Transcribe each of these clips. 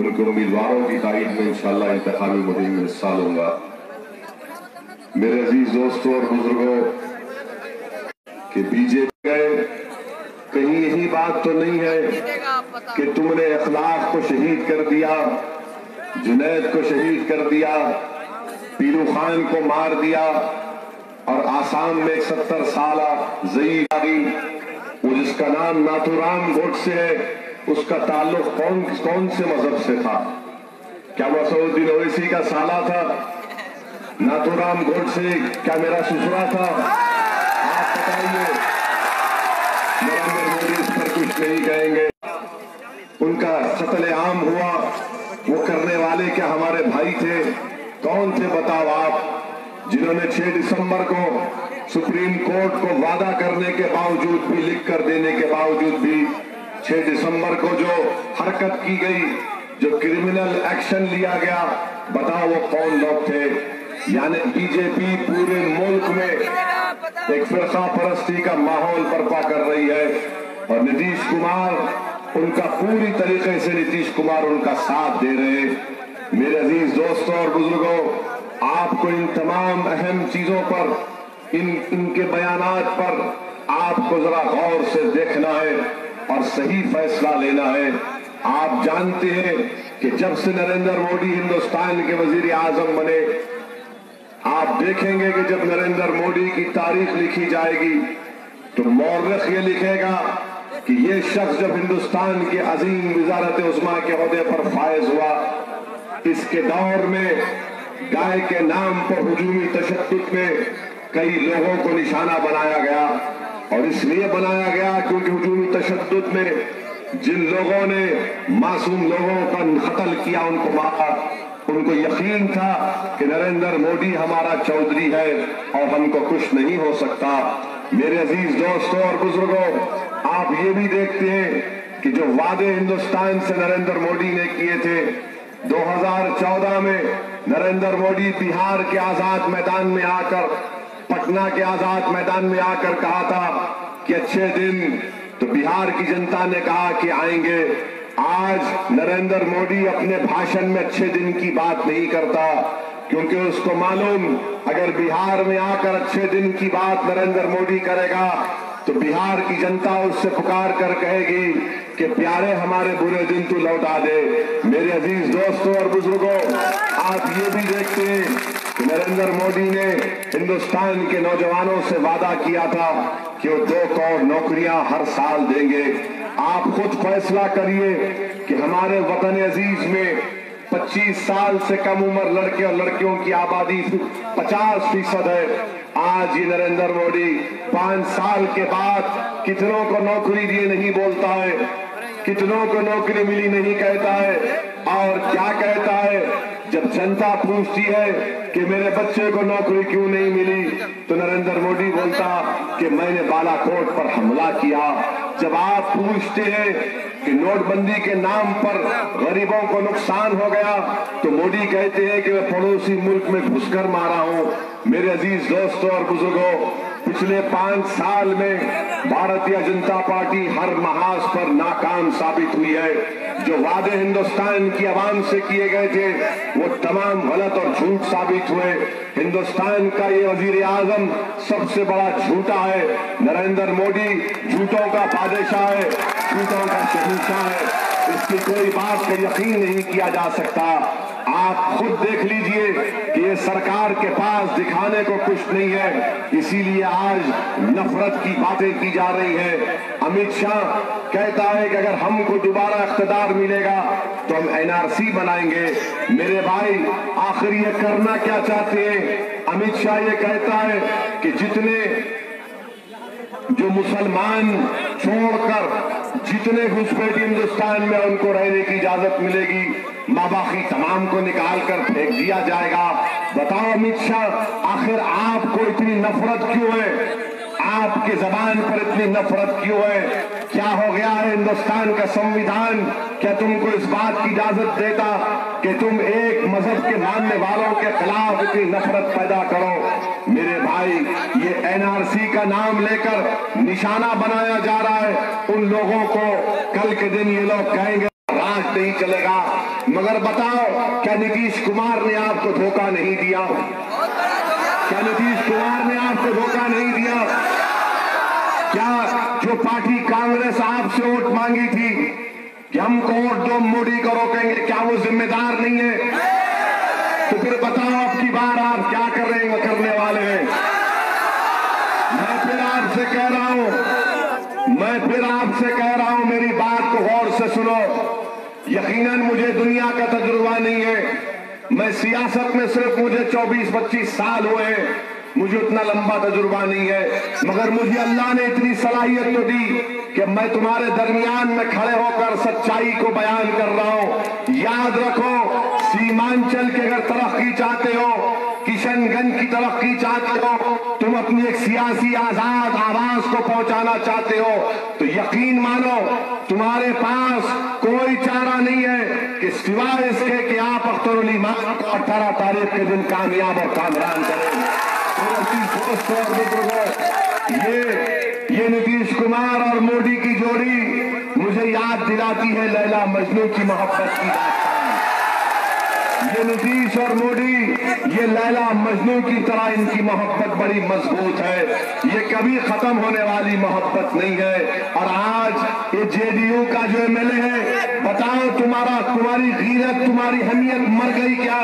उनके उम्मीदवारों की तारीफ में इंशाअल्लाह इंतखाबी मुहिम में हिस्सा लूंगा। मेरे अजीज दोस्तों और बुजुर्गों कि बीजेपी गए, कहीं यही बात तो नहीं है कि तुमने अखलाक को शहीद कर दिया, जुनैद को शहीद कर दिया, पीलू खान को मार दिया और आसाम में 70 साल जई आ गई, वो जिसका नाम नाथूराम गोडसे है, उसका ताल्लुक कौन से मजहब से था? क्या मसूद्दीन ओवैसी का साला था? नाथूराम गोडसे क्या मेरा ससुरा था? आप बताइए। नरेंद्र मोदी इस पर कुछ नहीं कहेंगे। उनका कत्ल-ए-आम हुआ, वो करने वाले क्या हमारे भाई थे? कौन थे बताओ आप? जिन्होंने 6 दिसंबर को सुप्रीम कोर्ट को वादा करने के बावजूद भी, लिख कर देने के बावजूद भी 6 दिसंबर को जो हरकत की गई, जो क्रिमिनल एक्शन लिया गया, बताओ वो कौन लोग थे? यानी बीजेपी पूरे मुल्क में एक फिरका परस्ती का माहौल बर्पा कर रही है और नीतीश कुमार उनका पूरी तरीके से उनका साथ दे रहे हैं। मेरे अजीज दोस्तों और बुजुर्गों, आपको इन तमाम अहम चीजों पर, इनके बयानात पर आपको जरा गौर से देखना है और सही फैसला लेना है। आप जानते हैं कि जब से नरेंद्र मोदी हिंदुस्तान के वजीर आजम बने, आप देखेंगे कि जब नरेंद्र मोदी की तारीख लिखी जाएगी तो मौर्रिख ये लिखेगा कि ये शख्स जब हिंदुस्तान के अजीम वजारत उस्मा के ओहदे पर फायज हुआ, इसके दौर में गाय के नाम पर हुजूमी तशद्दुद में कई लोगों को निशाना बनाया गया और इसलिए बनाया गया क्योंकि हुजूमी तशद्दुद में जिन लोगों ने मासूम लोगों का कत्ल किया, उनको मारा, उनको यकीन था कि नरेंद्र मोदी हमारा चौधरी है और हमको कुछ नहीं हो सकता। मेरे अजीज दोस्तों और बुजुर्गों, आप ये भी देखते हैं कि जो वादे हिंदुस्तान से नरेंद्र मोदी ने किए थे, 2014 में नरेंद्र मोदी बिहार के आजाद मैदान में आकर, पटना के आजाद मैदान में आकर कहा था कि अच्छे दिन, तो बिहार की जनता ने कहा कि आएंगे। आज नरेंद्र मोदी अपने भाषण में अच्छे दिन की बात नहीं करता क्योंकि उसको मालूम अगर बिहार में आकर अच्छे दिन की बात नरेंद्र मोदी करेगा तो बिहार की जनता उससे पुकार कर कहेगी कि प्यारे हमारे बुरे दिन तू लौटा दे। मेरे अजीज दोस्तों और बुजुर्गों, आप ये भी देखते हैं कि नरेंद्र मोदी ने हिंदुस्तान के नौजवानों से वादा किया था कि वो 2 करोड़ नौकरियां हर साल देंगे। आप खुद फैसला करिए कि हमारे वतन अजीज में 25 साल से कम उम्र लड़के और लड़कियों की आबादी 50% है। आज ये नरेंद्र मोदी 5 साल के बाद कितनों को नौकरी दिए नहीं बोलता है, कितनों को नौकरी मिली नहीं कहता है, और क्या कहता है जब जनता पूछती है कि मेरे बच्चे को नौकरी क्यों नहीं मिली, तो नरेंद्र मोदी बोलता कि मैंने बालाकोट पर हमला किया। जब आप पूछते हैं कि नोटबंदी के नाम पर गरीबों को नुकसान हो गया, तो मोदी कहते हैं कि मैं पड़ोसी मुल्क में घुसकर मारा हूं। मेरे अजीज दोस्तों और बुजुर्गों, पिछले 5 साल में भारतीय जनता पार्टी हर महाज पर नाकाम साबित हुई है। जो वादे हिंदुस्तान की आवाम से किए गए थे वो तमाम गलत और झूठ साबित हुए। हिंदुस्तान का ये वजीर आजम सबसे बड़ा झूठा है। नरेंद्र मोदी झूठों का बादशाह है, झूठों का शहंशाह है, इसकी कोई बात का यकीन नहीं किया जा सकता। आप खुद देख लीजिए कि ये सरकार के पास दिखाने को कुछ नहीं है, इसीलिए आज नफरत की बातें की जा रही है। अमित शाह कहता है कि अगर हमको दोबारा इख्तिदार मिलेगा तो हम एनआरसी बनाएंगे। मेरे भाई, आखिर ये करना क्या चाहते हैं? अमित शाह ये कहता है कि जितने जो मुसलमान छोड़कर जितने घुसपैठी हिंदुस्तान में उनको रहने की इजाजत मिलेगी, बाकी तमाम को निकाल कर फेंक दिया जाएगा। बताओ अमित शाह, आखिर आपको इतनी नफरत क्यों है? आपके जबान पर इतनी नफरत क्यों है? क्या हो गया है हिंदुस्तान का संविधान? क्या तुमको इस बात की इजाजत देता कि तुम एक मजहब के मानने वालों के खिलाफ इतनी नफरत पैदा करो? मेरे भाई, ये एनआरसी का नाम लेकर निशाना बनाया जा रहा है उन लोगों को। कल के दिन ये लोग कहेंगे राज नहीं चलेगा। मगर बताओ, क्या नीतीश कुमार ने आपको धोखा नहीं दिया? क्या नीतीश कुमार ने आपको धोखा नहीं दिया? क्या जो पार्टी कांग्रेस आपसे वोट मांगी थी कि हमको वोट दो, मोदी को रोकेंगे, क्या वो जिम्मेदार नहीं है? तो फिर बताओ अब की बार आप क्या करने वाले हैं? मैं फिर आपसे कह रहा हूं, मेरी बात को गौर से सुनो। यकीनन मुझे दुनिया का तजुर्बा नहीं है, मैं सियासत में सिर्फ मुझे 24-25 साल हुए हैं, मुझे उतना लंबा तजुर्बा नहीं है। मगर मुझे अल्लाह ने इतनी सलाहियत तो दी कि मैं तुम्हारे दरमियान में खड़े होकर सच्चाई को बयान कर रहा हूं। याद रखो, सीमांचल की अगर तरक्की चाहते हो, किशनगंज की तरक्की चाहते हो, तुम अपनी एक सियासी आजाद आवाज को पहुंचाना चाहते हो, तो यकीन मानो तुम्हारे पास कोई चारा नहीं है कि सिवाय इसके कि आप अख्तरुल ईमान को 18 तारीख के दिन कामयाब और कामरान करें। दोस्तों और बुजुर्गों, ये नीतीश कुमार और मोदी की जोड़ी मुझे याद दिलाती है लैला मजनू की मोहब्बत की दास्तान। ये नीतीश और मोदी, ये लैला मजनू की तरह इनकी मोहब्बत बड़ी मजबूत है, ये कभी खत्म होने वाली मोहब्बत नहीं है। और आज ये जेडीयू का जो एमएलए है, बताओ तुम्हारी गीरत, तुम्हारी हमियत मर गई क्या?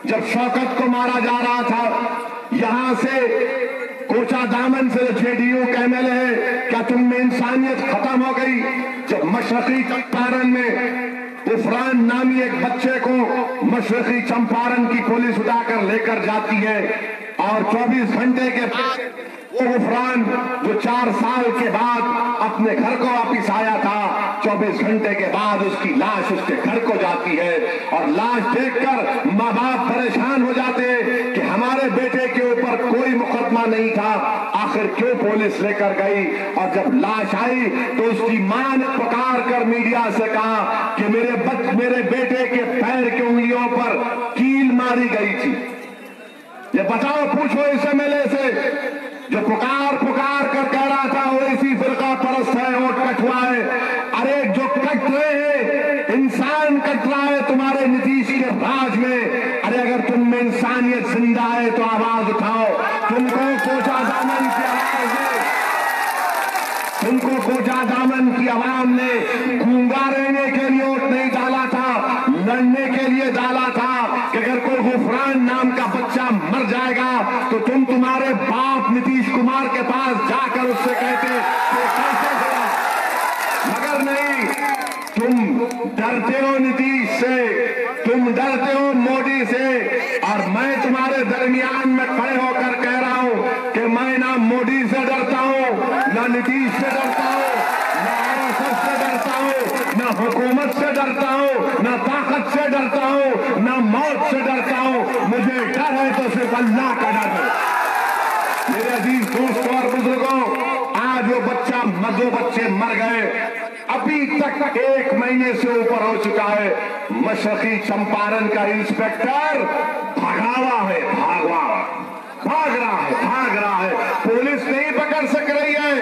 जब शौकत को मारा जा रहा था, यहां से कोचा दामन से जेडीयू का एमएलए है, क्या तुम में इंसानियत खत्म हो गई? जब मशरकी चंपारण में उफरान नामी एक बच्चे को मशरकी चंपारण की पुलिस उठाकर लेकर जाती है और 24 घंटे के बाद वो उफरान जो 4 साल के बाद अपने घर को वापिस आया था, 24 घंटे के बाद उसकी लाश उसके घर को जाती है और लाश देखकर माँ बाप परेशान हो जाते हैं कि हमारे बेटे के ऊपर कोई मुकदमा नहीं था, आखिर क्यों पुलिस लेकर गई? और जब लाश आई तो उसकी मां ने पुकार कर मीडिया से कहा कि मेरे बेटे के पैर की उंगलियों पर कील मारी गई थी। ये बताओ, पूछो इस एमएलए से जो पुकार कर कह रहा था वो इसी फिरका परस्त है, वोट कटवाए। अरे जो कट रहे हैं, इंसान कट रहा है तुम्हारे नीतीश के राज में। अरे अगर तुम में इंसानियत जिंदा है तो आवाज उठाओ। तुमको कोचा दामन की आवाज है, तुमको कोचा दामन की आवाम ने गूंगा रहने के लिए वोट नहीं डाला था, लड़ने के लिए डाला था कि अगर कोई गुफरान नाम का बच्चा मर जाएगा तो तुम्हारे बाप नीतीश कुमार के पास जाकर उससे कहते कि कैसे हुआ। मगर नहीं, तुम डरते हो नीतीश से, तुम डरते हो मोदी से। और मैं तुम्हारे दरमियान में खड़े होकर कह रहा हूं कि मैं ना मोदी से डरता हूं, ना नीतीश से डरता हूं, ना आरएसएस से डरता हूं, ना हुकूमत से डरता हूं, ना ताकत से डरता हूं, ना मौत से डरता हूं। मुझे डर है तो सिर्फ अल्लाह का डर है। मेरे अजीज दोस्तों और बुजुर्गों, आज वो बच्चे मर गए, अभी तक 1 महीने से ऊपर हो चुका है। मशरकी चंपारण का इंस्पेक्टर भाग रहा है, पुलिस नहीं पकड़ सक रही है।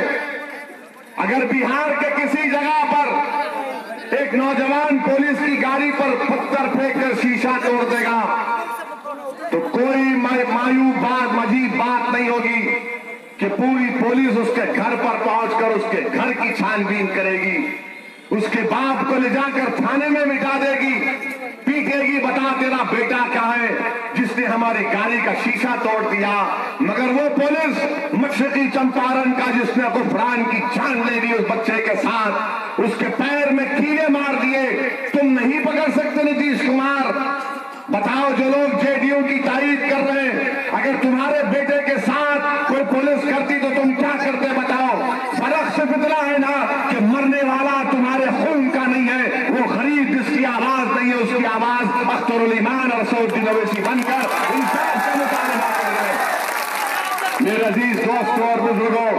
अगर बिहार के किसी जगह पर एक नौजवान पुलिस की गाड़ी पर पत्थर फेंककर शीशा तोड़ देगा तो कोई अजीब बात नहीं होगी कि पूरी पुलिस उसके घर पर पहुंचकर उसके घर की छानबीन करेगी, उसके बाप को ले जाकर थाने में मिटा देगी, पीटेगी, बता तेरा बेटा क्या है जिसने हमारी गाड़ी का शीशा तोड़ दिया। मगर वो पुलिस मशरकी चंपारण का जिसने गुफरान की जान ले ली उस बच्चे के साथ, उसके पैर में कीले मार दिए, तुम नहीं पकड़ सकते नीतीश कुमार। बताओ, जो लोग जेडीयू की तारीफ कर रहे हैं, अगर तुम्हारे बेटे के साथ कोई पुलिस करती तो तुम क्या करते? बताओ। फर्क सिर्फ इतना है ना कि मरने वाला तुम्हारे खून का नहीं है, वो गरीब जिसकी आवाज नहीं है, उसकी आवाज अख्तरुल ईमान और सऊदी अवैसी बनकर इंसाफ का मुतालबा कर रहे। मेरे अजीज दोस्तों और बुजुर्गों,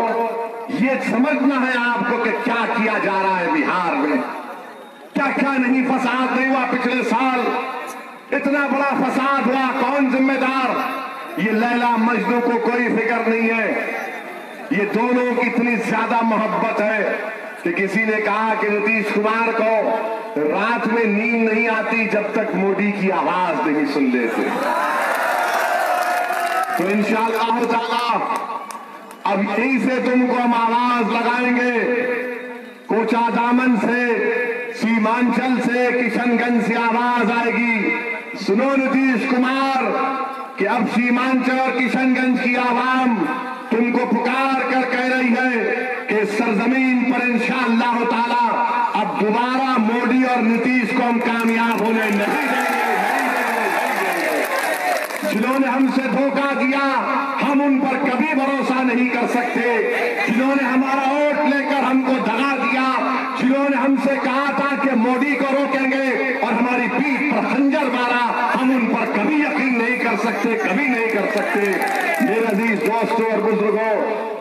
ये समझना है आपको कि क्या किया जा रहा है बिहार में, क्या क्या नहीं फसाद नहीं हुआ पिछले साल। इतना बड़ा फसाद हुआ, कौन जिम्मेदार? ये लैला मजनू को कोई फिक्र नहीं है, ये दोनों की इतनी ज्यादा मोहब्बत है कि किसी ने कहा कि नीतीश कुमार को रात में नींद नहीं आती जब तक मोदी की आवाज नहीं सुन लेते। तो इंशाअल्लाह ताला अब यहीं से तुमको हम आवाज लगाएंगे, कोचा दामन से, सीमांचल से, किशनगंज से आवाज आएगी। सुनो नीतीश कुमार कि अब सीमांचल और किशनगंज की आवाम तुमको पुकार कर कह रही है कि सरजमीन पर इंशाअल्लाह ताला अब दोबारा मोदी और नीतीश को हम कामयाब होने नहीं देंगे। जिन्होंने हमसे धोखा किया हम उन पर कभी भरोसा नहीं कर सकते। जिन्होंने हमारा वोट लेकर हमको दगा दिया, जिन्होंने हमसे कहा था कि मोदी को रोकेंगे और हमारी पीठ पर खंजर मारा, हम उन पर कभी यकीन नहीं कर सकते, कभी नहीं कर सकते। मेरे अजीज दोस्तों और बुजुर्गों,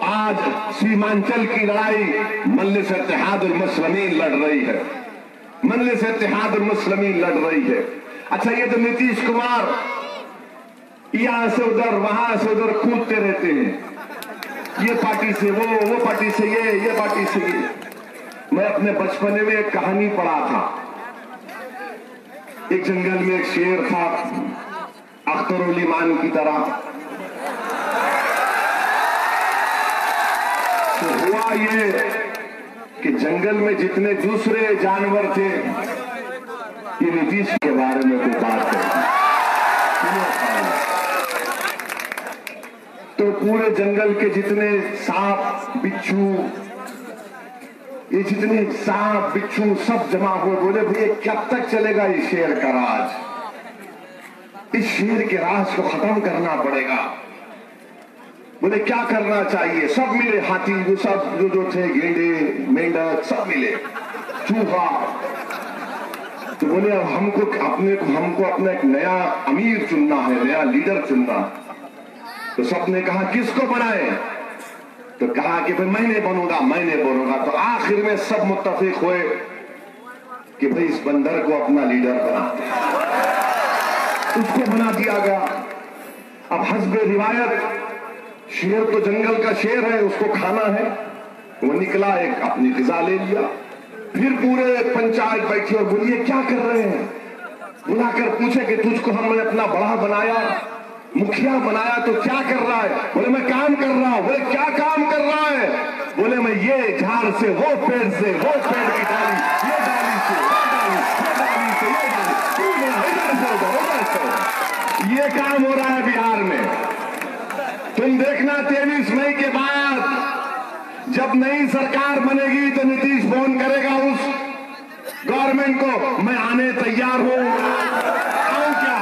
आज सीमांचल की लड़ाई मजलिस इत्तेहादुल मुस्लिमीन लड़ रही है, मजलिस इत्तेहादुल मुस्लिमीन लड़ रही है। अच्छा, ये तो नीतीश कुमार यहां से उधर, वहां से उधर कूदते रहते हैं, ये पार्टी से वो पार्टी से ये पार्टी से ये। मैं अपने बचपने में एक कहानी पढ़ा था। एक जंगल में एक शेर था, अख्तरुल ईमान की तरह। तो हुआ ये कि जंगल में जितने दूसरे जानवर थे, ये नीतीश के बारे में कोई बात करते, तो पूरे जंगल के जितने सांप बिच्छू, ये जितने सांप बिच्छू सब जमा हुए, बोले भैया कब तक चलेगा ये शेर का राज, इस शेर के राज को खत्म करना पड़ेगा। बोले क्या करना चाहिए? सब मिले, हाथी वो सब जो थे, गेंडे मेंढक सब मिले, चूहा। तो बोले अब हमको अपना एक नया अमीर चुनना है, नया लीडर चुनना। तो सबने कहा किसको बनाए? तो कहा कि भाई मैंने बनूंगा। तो आखिर में सब मुत्तफिक हुए कि भाई इस बंदर को अपना लीडर बनाते हैं। उसको बना दिया गया। अब हस्बे रिवायत शेर तो जंगल का शेर है, उसको खाना है। वो निकला, एक अपनी ग़िज़ा ले लिया। फिर पूरे पंचायत बैठी और बोलिए क्या कर रहे हैं? बुलाकर पूछे कि तुझको हमने अपना बड़ा बनाया, मुखिया बनाया, तो क्या कर रहा है? बोले मैं काम कर रहा हूं। बोले क्या काम कर रहा है? बोले मैं ये झाड़ से वो पेड़ से, वो पेड़ की डाली, ये डाली से, वो डाली, ये डाली से, ये डाली, इधर से उधर से। ये काम हो रहा है बिहार में। तुम देखना 23 मई के बाद जब नई सरकार बनेगी तो नीतीश फोन करेगा उस गवर्नमेंट को, मैं आने तैयार हूं, आऊं क्या?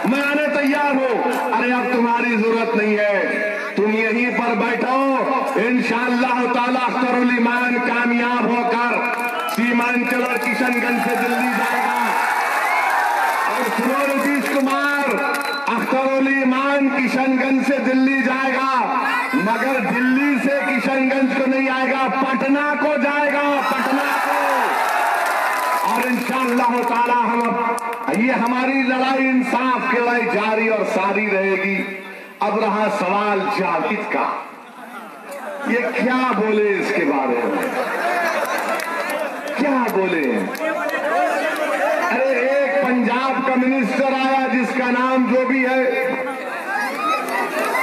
मैं आने तैयार हूं। अरे अब तुम्हारी जरूरत नहीं है, तुम यहीं पर बैठो, इंशाअल्लाह ताला अख्तरुल ईमान कामयाब होकर सीमांचल और किशनगंज से दिल्ली जाएगा। और सुनो नीतीश कुमार, अख्तरुल ईमान किशनगंज से दिल्ली जाएगा, मगर दिल्ली से किशनगंज को नहीं आएगा, पटना को जाएगा, पटना को। और इंशाअल्लाह ताला हम ये हमारी लड़ाई इंसाफ की लड़ाई जारी और सारी रहेगी। अब रहा सवाल जावेद का, ये क्या बोले इसके बारे में, क्या बोले? अरे एक पंजाब का मिनिस्टर आया जिसका नाम जो भी है,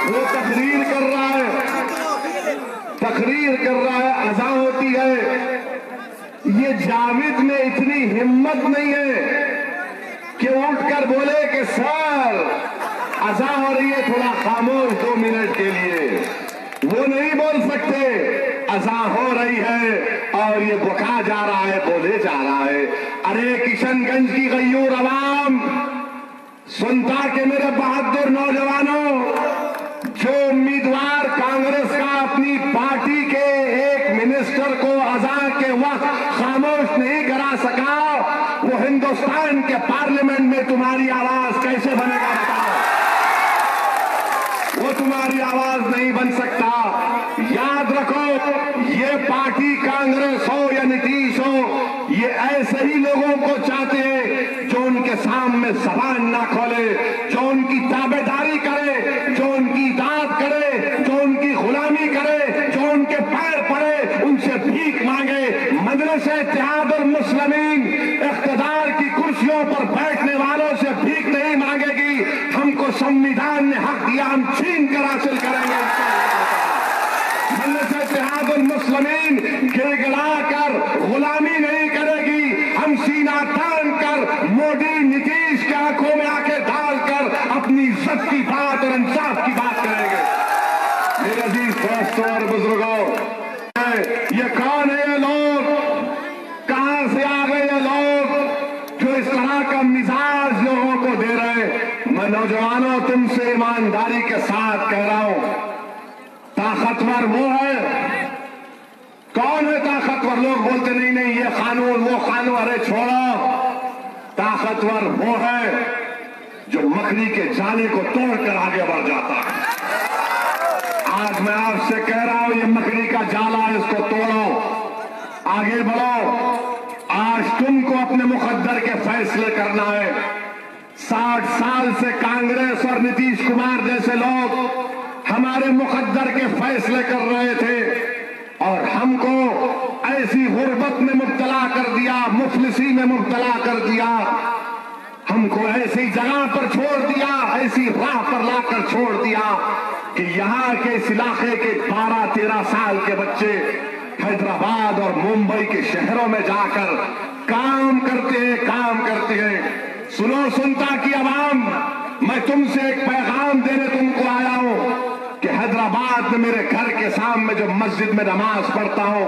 वो तकरीर कर रहा है, अज़ा होती है। ये जावेद में इतनी हिम्मत नहीं है कि उठकर बोले कि सर अज़ा हो रही है, थोड़ा खामोश 2 मिनट के लिए। वो नहीं बोल सकते, अज़ा हो रही है और ये बका जा रहा है, बोले जा रहा है। अरे किशनगंज की गयूर अवाम सुनता कि मेरे बहादुर नौजवानों, जो उम्मीदवार कांग्रेस का अपनी पार्टी के एक मिनिस्टर को अज़ा के वक्त खामोश नहीं करा सका, वो हिंदुस्तान के पार्लियामेंट में तुम्हारी आवाज कैसे बनेगा बताओ? वो तुम्हारी आवाज नहीं बन सकता। याद रखो, ये पार्टी कांग्रेस हो या नीतीश हो, ये ऐसे ही लोगों को चाहते हैं जो उनके सामने जबान ना खोले, जो उनकी ताबेदारी करे, जो उनकी इताअत करे, जो उनकी गुलामी करे, जो उनके पैर पड़े, उनसे इत्तेहादुल मुस्लिमीन इख्तिदार की कुर्सियों पर बैठने वालों से भीख नहीं मांगेगी। हमको संविधान ने हक दिया, हम छीन कर हासिल करेंगे। मजलिस इत्तेहादुल मुस्लिमीन गिड़गिड़ा कर गुलामी नहीं करेगी। हम सीना तान कर मोदी नीतीश की आंखों में आंखें डालकर अपनी इज्जत की बात और इंसाफ की बात करेंगे। मेरे अजीज दोस्तों और बुजुर्गों, ये कौन है ये लोग, कहां से आ गए ये लोग जो इस तरह का मिजाज लोगों को दे रहे हैं? मैं नौजवानों तुमसे ईमानदारी के साथ कह रहा हूं, ताकतवर वो है। कौन है ताकतवर? लोग बोलते नहीं नहीं ये कानून वो कानून, अरे छोड़ो। ताकतवर वो है जो मकड़ी के जाले को तोड़कर आगे बढ़ जाता है। आज मैं आपसे कह रहा हूं, ये मकड़ी का जाला है, इसको तोड़ो, आगे बढ़ो। आज तुमको अपने मुकद्दर के फैसले करना है। 60 साल से कांग्रेस और नीतीश कुमार जैसे लोग हमारे मुकद्दर के फैसले कर रहे थे और हमको ऐसी गुर्बत में मुब्तला कर दिया, मुफलिसी में मुब्तला कर दिया, हमको ऐसी जगह पर छोड़ दिया, ऐसी राह पर लाकर छोड़ दिया कि यहाँ के इस इलाके के 12-13 साल के बच्चे हैदराबाद और मुंबई के शहरों में जाकर काम करते हैं। सुनो सुनता की आवाम, मैं तुमसे एक पैगाम देने तुमको आया हूं कि हैदराबाद में मेरे घर के सामने जो मस्जिद में नमाज पढ़ता हूं,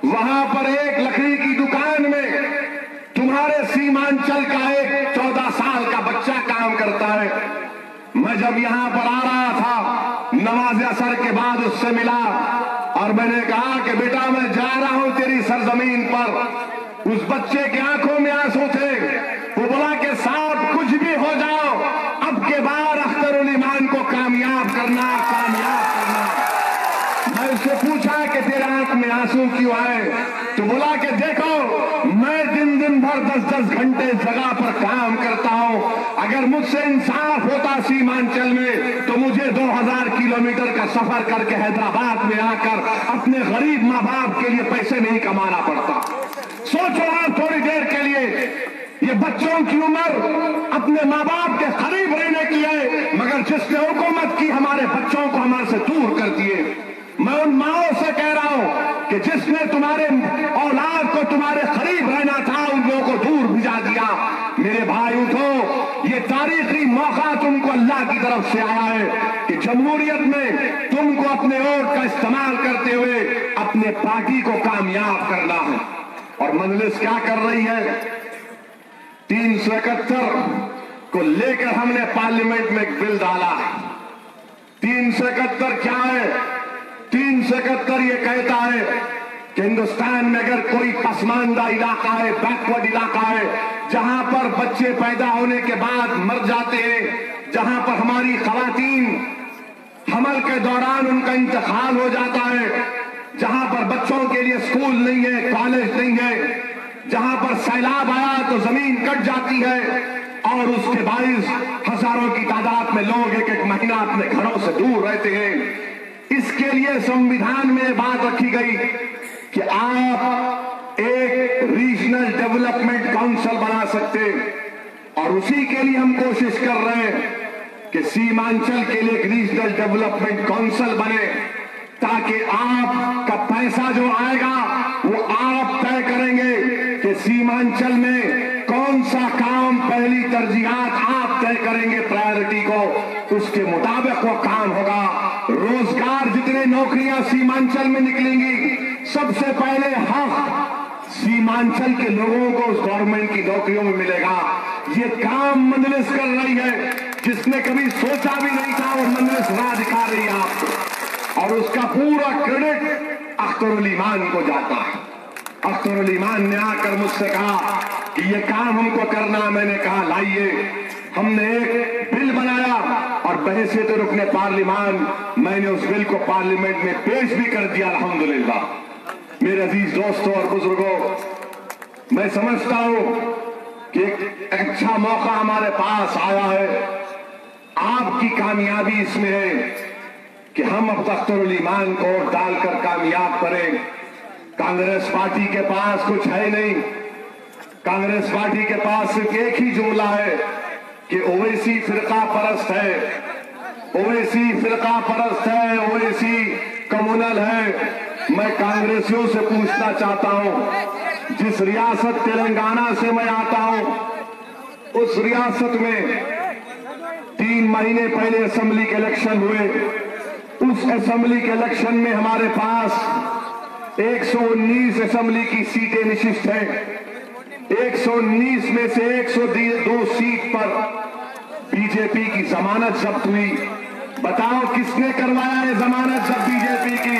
वहां पर एक लकड़ी की दुकान में तुम्हारे सीमांचल का एक 14 साल का बच्चा काम करता है। मैं जब यहां पर आ रहा था नमाज असर के बाद उससे मिला और मैंने कहा कि बेटा मैं जा रहा हूं तेरी सरजमीन पर। उस बच्चे की आंखों में आंसू थे। वो बोला कि साहब कुछ भी हो जाओ, अब के बार अख्तरुल ईमान को कामयाब करना। मैं उससे पूछा कि तेरे आंख में आंसू क्यों आए? तो बोला कि देखो मैं दिन भर 10-10 घंटे जगह पर काम करता हूं। अगर मुझसे इंसाफ होता सीमांचल में तो मुझे 2000 किलोमीटर का सफर करके हैदराबाद में आकर अपने गरीब माँ बाप के लिए पैसे नहीं कमाना पड़ता। सोचो आप थोड़ी देर के लिए, ये बच्चों की उम्र अपने माँ बाप के करीब रहने की है, मगर जिसने हुकूमत की हमारे बच्चों को हमारे से दूर कर दिए। मैं उन माओ से कह रहा हूं कि जिसने तुम्हारे औलाद को तुम्हारे करीब रहना था उन लोगों को दूर भिजा दिया। मेरे भाई उठो, ये तारीखी मौका तुमको अल्लाह की तरफ से आया है कि जमहूरियत में तुमको अपने वोट का इस्तेमाल करते हुए अपने पार्टी को कामयाब करना है। और मजलिस क्या कर रही है? 371 को लेकर हमने पार्लियामेंट में एक बिल डाला है। 371 क्या है? 371 ये कहता है कि हिंदुस्तान में अगर कोई पसमानदा इलाका है, बैकवर्ड इलाका है, जहां पर बच्चे पैदा होने के बाद मर जाते हैं, जहां पर हमारी खवातीन हमल के दौरान उनका इंतकाल हो जाता है, जहां पर बच्चों के लिए स्कूल नहीं है, कॉलेज नहीं है, जहां पर सैलाब आया तो जमीन कट जाती है और उसके बाइस हजारों की तादाद में लोग एक महीना अपने घरों से दूर रहते हैं। इसके लिए संविधान में बात रखी गई कि आप एक रीजनल डेवलपमेंट काउंसिल बना सकते, और उसी के लिए हम कोशिश कर रहे हैं कि सीमांचल के लिए एक रीजनल डेवलपमेंट काउंसिल बने, ताकि आपका पैसा जो आएगा वो आप तय करेंगे कि सीमांचल में कौन सा काम पहली तरजीहात आप तय करेंगे, प्रायोरिटी को, उसके मुताबिक वो काम होगा। रोजगार जितने नौकरियां सीमांचल में निकलेंगी, सबसे पहले हक सीमांचल के लोगों को उस गवर्नमेंट की नौकरियों में मिलेगा। ये काम मजलिस कर रही है, जिसने कभी सोचा भी नहीं था वो मजलिस राह दिखा रही है आपको, और उसका पूरा क्रेडिट अख्तरुल ईमान को जाता है। अख्तरुल ईमान ने आकर मुझसे कहा कि ये काम हमको करना। मैंने कहा लाइए, हमने एक बिल बनाया और बहसीयत रुकने पार्लियामान मैंने उस बिल को पार्लियामेंट में पेश भी कर दिया, अल्हम्दुलिल्लाह। मेरे अजीज दोस्तों और बुजुर्गों, मैं समझता हूं कि एक अच्छा मौका हमारे पास आया है। आपकी कामयाबी इसमें है कि हम अब अख्तरुल ईमान को डालकर कामयाब करें। कांग्रेस पार्टी के पास कुछ है नहीं। कांग्रेस पार्टी के पास सिर्फ एक ही जुमला है कि ओवैसी फिरका परस्त है, ओवैसी फिरका परस्त है, ओवैसी कम्युनल है। मैं कांग्रेसियों से पूछना चाहता हूं, जिस रियासत तेलंगाना से मैं आता हूं, उस रियासत में 3 महीने पहले असेंबली के इलेक्शन हुए। उस असेंबली के इलेक्शन में हमारे पास 119 असेंबली की सीटें विशिष्ट हैं। 119 में से 102 सीट पर बीजेपी की जमानत जब्त हुई। बताओ किसने करवाया है जमानत जब्त बीजेपी की?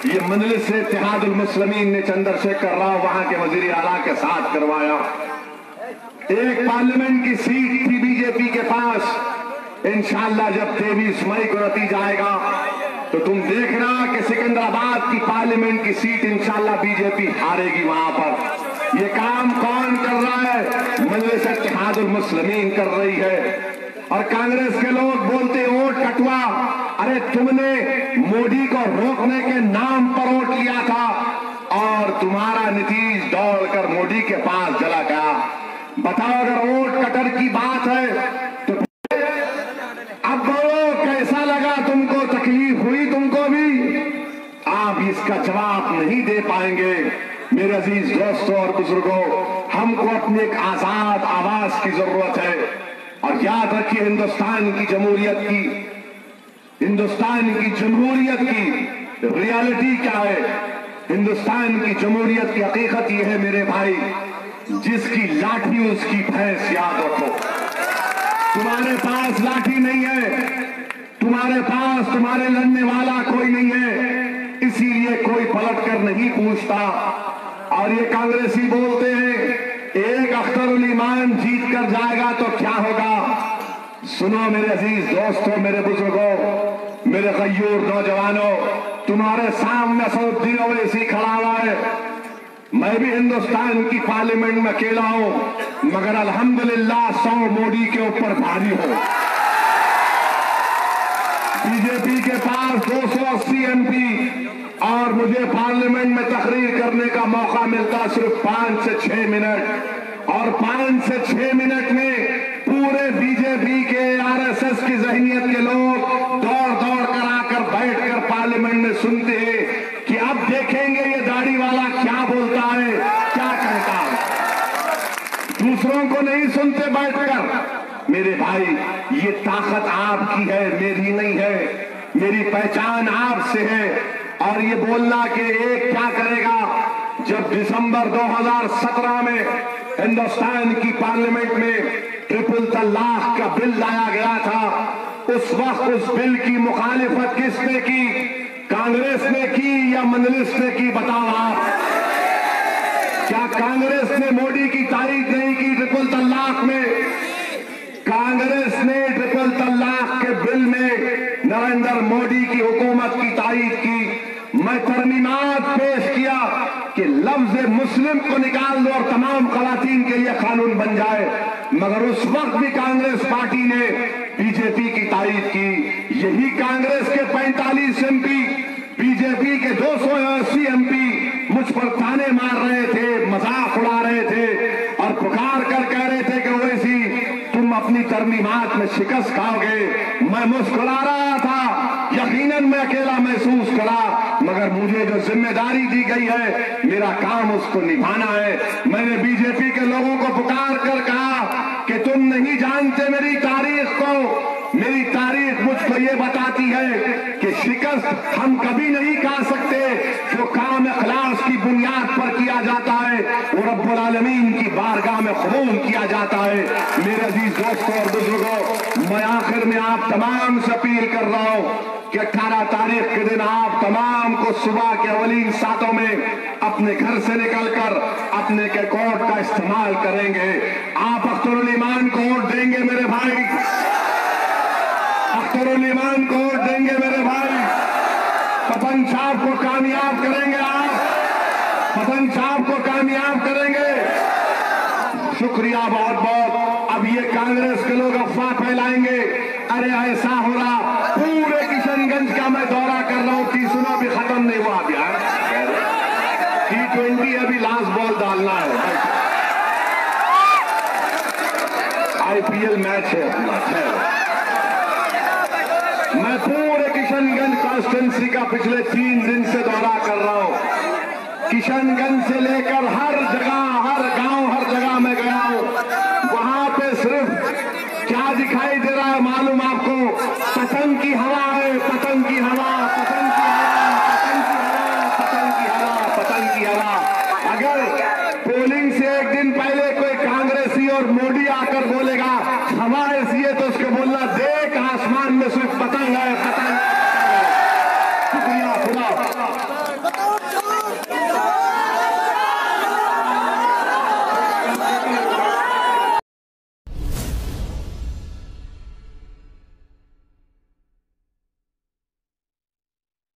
ये मजलिस इत्तेहादुल मुस्लिमीन ने चंद्रशेखर राव वहां के वजीर आला के साथ करवाया। एक पार्लियामेंट की सीट थी बीजेपी के पास। इंशाअल्लाह जब 23 मई को नतीजा आएगा तो तुम देखना कि सिकंदराबाद की पार्लियामेंट की सीट इंशाअल्लाह बीजेपी हारेगी। वहां पर ये काम कौन कर रहा है? मजलिस इत्तेहादुल मुस्लिमीन कर रही है। और कांग्रेस के लोग बोलते वोट कटवा। अरे तुमने मोदी को रोकने के नाम पर वोट लिया था और तुम्हारा नीतीश दौड़कर मोदी के पास चला गया। बताओ अगर वोट कटर की बात है तो अब बोलो कैसा लगा तुमको? तकलीफ हुई तुमको भी? आप इसका जवाब नहीं दे पाएंगे। मेरे अजीज दोस्तों और बुजुर्गों, हमको अपनी एक आजाद आवाज की जरूरत है। और याद रखिए हिंदुस्तान की जमहूरियत की रियलिटी क्या है? हिंदुस्तान की जमहूरियत की हकीकत यह है मेरे भाई, जिसकी लाठी उसकी भैंस। याद रखो, तुम्हारे पास लाठी नहीं है, तुम्हारे पास तुम्हारे लड़ने वाला कोई नहीं है, इसीलिए कोई पलट कर नहीं पूछता। और ये कांग्रेसी बोलते हैं एक अख्तरुल ईमान जीत कर जाएगा तो क्या होगा? सुनो मेरे अजीज दोस्तों, मेरे बुजुर्गों, मेरे गयूर नौजवानों, तुम्हारे सामने असदुद्दीन ओवैसी खड़ा हुआ है। मैं भी हिंदुस्तान की पार्लियामेंट में अकेला हूं, मगर अल्हम्दुलिल्लाह 100 मोदी के ऊपर भारी हो। बीजेपी के पास 280 एमपी और मुझे पार्लियामेंट में तकरीर करने का मौका मिलता सिर्फ 5 से 6 मिनट। और 5 से 6 मिनट में पूरे बीजेपी के आरएसएस की जहनियत के लोग दौड़ दौड़ कर आकर बैठकर पार्लियामेंट में सुनते हैं कि अब देखेंगे ये दाढ़ी वाला क्या बोलता है, क्या कहता है। दूसरों को नहीं सुनते बैठकर। मेरे भाई, ये ताकत आपकी है, मेरी नहीं है। मेरी पहचान आपसे है। और ये बोलना कि एक क्या करेगा, जब दिसंबर 2017 में हिंदुस्तान की पार्लियामेंट में ट्रिपल तलाक का बिल लाया गया था, उस वक्त उस बिल की मुखालिफत किसने की? कांग्रेस ने की या मजलिस ने की? बताओ आप। क्या कांग्रेस ने मोदी की तारीफ नहीं की ट्रिपल तलाक में? कांग्रेस ने ट्रिपल तलाक के बिल में नरेंद्र मोदी की हुकूमत की तारीफ की। मैं तरमीमात पेश किया कि लफ्ज मुस्लिम को निकाल दो और तमाम खवातीन के लिए कानून बन जाए, मगर उस वक्त भी कांग्रेस पार्टी ने बीजेपी की तारीफ की। यही कांग्रेस के 45 एमपी बीजेपी के 280 एमपी मुझ पर ताने मार रहे थे, मजाक उड़ा रहे थे और पुकार कर कह रहे थे कि ओवैसी तुम अपनी तरमीमात में शिकस्त खाओगे। मैं मुस्कुरा रहा था, यकीनन मैं अकेला महसूस करा, मगर मुझे जो जिम्मेदारी दी गई है मेरा काम उसको निभाना है। मैंने बीजेपी के लोगों को पुकार कर कहा कि तुम नहीं जानते मेरी तारीख को। मेरी तारीख मुझको ये बताती है कि शिकस्त हम कभी नहीं खा सकते। जो काम इखलास की बुनियाद पर किया जाता है वो रब्बुल आलमीन की बारगाह में कबूल किया जाता है। मेरे अजीज दोस्तों और बुजुर्गों, मैं आखिर में आप तमाम से अपील कर रहा हूं कि 18 तारीख के दिन आप तमाम को सुबह के अवलीन सातों में अपने घर से निकलकर अपने के कोर्ट का इस्तेमाल करेंगे। आप अख्तरुल ईमान को वोट देंगे मेरे भाई, अख्तरुल ईमान को वोट देंगे मेरे भाई। पतन साहब को कामयाब करेंगे, आप पतन साहब को कामयाब करेंगे। शुक्रिया बहुत बहुत। अब ये कांग्रेस के लोग अफवाह फैलाएंगे, अरे ऐसा हो रहा। पूरे किशनगंज का मैं दौरा कर रहा हूं, तीसरा भी खत्म नहीं हुआ अभी। T20 अभी लास्ट बॉल डालना है। IPL मैच है अपना। मैं पूरे किशनगंज कॉन्स्टिट्यूंसी का पिछले 3 दिन से दौरा कर रहा हूं। किशनगंज से लेकर हर जगह, हर गांव, हर जगह में गया हूं। वहां पे सिर्फ क्या दिखाई दे रहा है मालूम आपको? पतंग की हवा है, पतंग की हवा, पतंग की हवा, पतंग की हवा, पतंग की हवा, पतंग की हवा। अगर पोलिंग से एक दिन पहले कोई कांग्रेसी और मोदी आकर बोलेगा